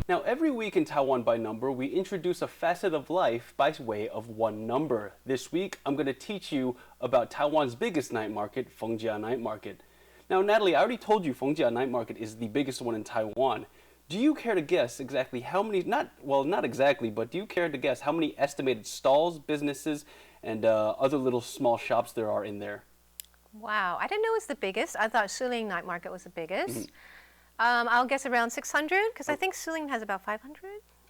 Now, every week in Taiwan by Number, we introduce a facet of life by way of one number. This week, I'm going to teach you about Taiwan's biggest night market, Fengjia Night Market. Now, Natalie, I already told you Fengjia Night Market is the biggest one in Taiwan. Do you care to guess exactly how many, not exactly, but do you care to guess how many estimated stalls, businesses, and other little small shops there are in there? Wow, I didn't know it was the biggest. I thought Suling Night Market was the biggest. I'll guess around 600, because I think Suling has about 500.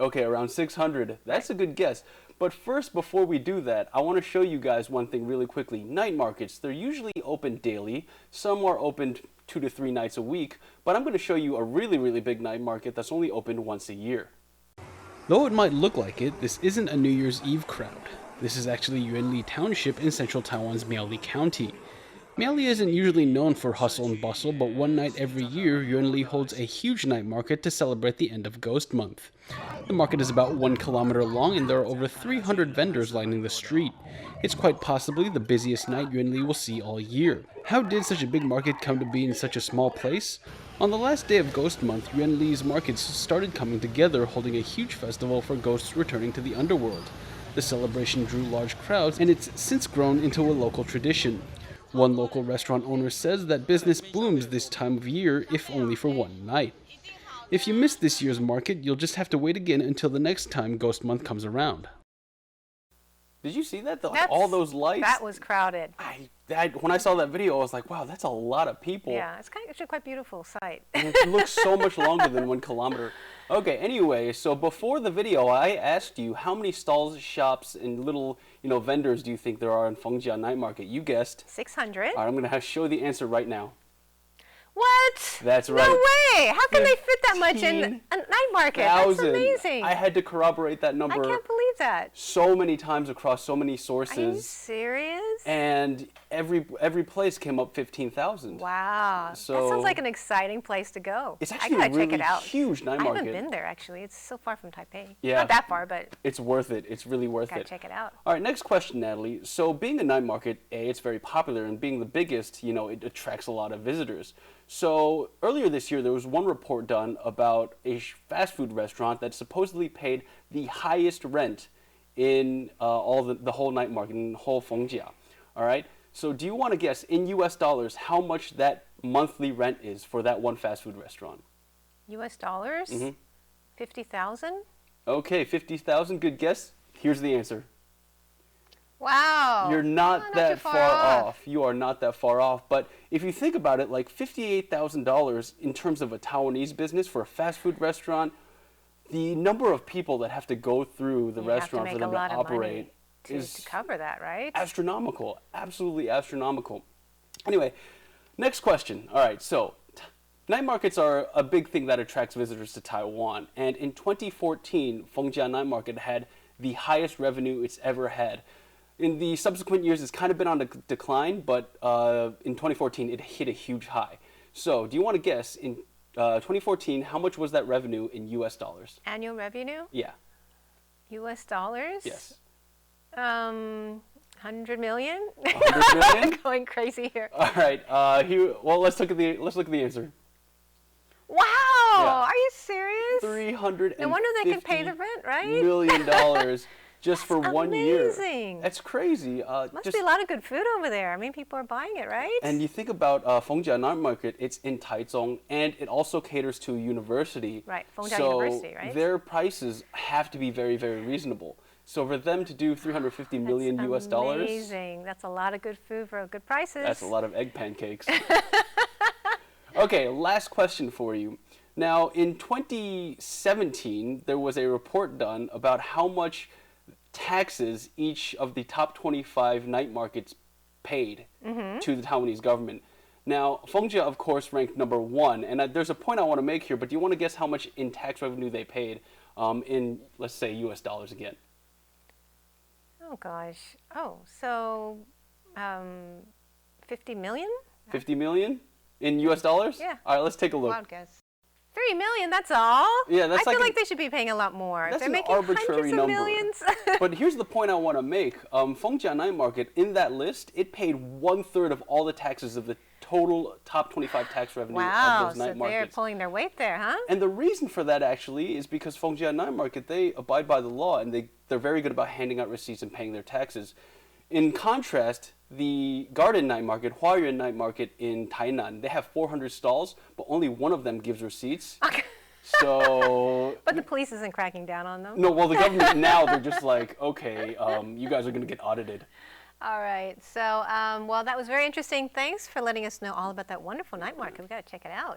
Okay, around 600. That's a good guess. But first, before we do that, I want to show you guys one thing really quickly. Night markets, they're usually open daily. Some are opened 2 to 3 nights a week. But I'm going to show you a really, really big night market that's only opened once a year. Though it might look like it, this isn't a New Year's Eve crowd. This is actually Yuanli Township in central Taiwan's Miaoli County. Miaoli isn't usually known for hustle and bustle, but one night every year, Yuanli holds a huge night market to celebrate the end of Ghost Month. The market is about 1 kilometer long and there are over 300 vendors lining the street. It's quite possibly the busiest night Yuanli will see all year. How did such a big market come to be in such a small place? On the last day of Ghost Month, Yuanli's markets started coming together, holding a huge festival for ghosts returning to the underworld. The celebration drew large crowds and it's since grown into a local tradition. One local restaurant owner says that business blooms this time of year, if only for one night. If you missed this year's market, you'll just have to wait again until the next time Ghost Month comes around. Did you see that? All those lights? That was crowded. When I saw that video, I was like, wow, that's a lot of people. Yeah, it's actually quite a beautiful sight. And it looks so much longer than 1 kilometer. Okay, anyway, so before the video, I asked you how many stalls, shops, and little, vendors do you think there are in Fengjia Night Market? You guessed 600. All right, I'm going to show the answer right now. What? That's right. No way! How can they fit that much in a night market? That's amazing. I had to corroborate that number. I can't believe that. So many times across so many sources. Are you serious? And every place came up 15,000. Wow. So that sounds like an exciting place to go. It's actually a really huge night market. I haven't been there actually. It's so far from Taipei. Yeah. Not that far, but it's worth it. It's really worth it. Gotta check it out. All right, next question, Natalie. So being a night market, it's very popular, and being the biggest, it attracts a lot of visitors. So earlier this year, there was one report done about a fast food restaurant that supposedly paid the highest rent in the whole night market, in whole Fengjia. All right. So do you want to guess in U.S. dollars how much that monthly rent is for that one fast food restaurant? U.S. dollars? 50,000? Okay, 50,000. Good guess. Here's the answer. Wow. You're not that far off. You are not that far off. But if you think about it, like $58,000 in terms of a Taiwanese business for a fast food restaurant, the number of people that have to go through the restaurant for them to operate is to cover that, right? Astronomical. Absolutely astronomical. Anyway, next question. All right, so night markets are a big thing that attracts visitors to Taiwan. And in 2014, Fengjia Night Market had the highest revenue it's ever had. In the subsequent years, it's kind of been on a decline, but in 2014, it hit a huge high. So do you want to guess, in 2014, how much was that revenue in U.S. dollars? Annual revenue? Yeah. U.S. dollars? Yes. 100 million? 100 million? I'm going crazy here. All right. Let's look at the answer. Wow! Yeah. Are you serious? $350 No wonder they can pay the rent, right? $1 just for 1 year. Amazing. That's crazy. Must be a lot of good food over there. I mean, people are buying it, right? And you think about Fengjia Night Market, it's in Taichung, and it also caters to a university. Right, Fengjia University, right? So their prices have to be very, very reasonable. So for them to do $350 million US dollars. Amazing. That's a lot of good food for good prices. That's a lot of egg pancakes. Okay, last question for you. Now, in 2017, there was a report done about how much taxes each of the top 25 night markets paid to the Taiwanese government. Now, Fengjia, of course, ranked number 1, and there's a point I want to make here, but do you want to guess how much in tax revenue they paid in, let's say, U.S. dollars again? Oh, gosh. Oh, so 50 million? 50 million in U.S. dollars? Yeah. All right, let's take a look. Wild guess. 3 million, that's all? Yeah, that's I feel like they should be paying a lot more. That's They're an making arbitrary hundreds number. of millions. But here's the point I want to make. Fengjia Night Market, in that list, it paid 1/3 of all the taxes of the total top 25 tax revenue Wow, of those night so they're markets. pulling their weight there, huh? And the reason for that actually is because Fengjia Night Market, they abide by the law and they're very good about handing out receipts and paying their taxes. In contrast, the Garden Night Market, Huayuan Night Market in Tainan, they have 400 stalls, but only one of them gives receipts. Okay. So... But the police isn't cracking down on them. No, well, the government now, they're just like, okay, you guys are going to get audited. All right. So, well, that was very interesting. Thanks for letting us know all about that wonderful night market. We've got to check it out.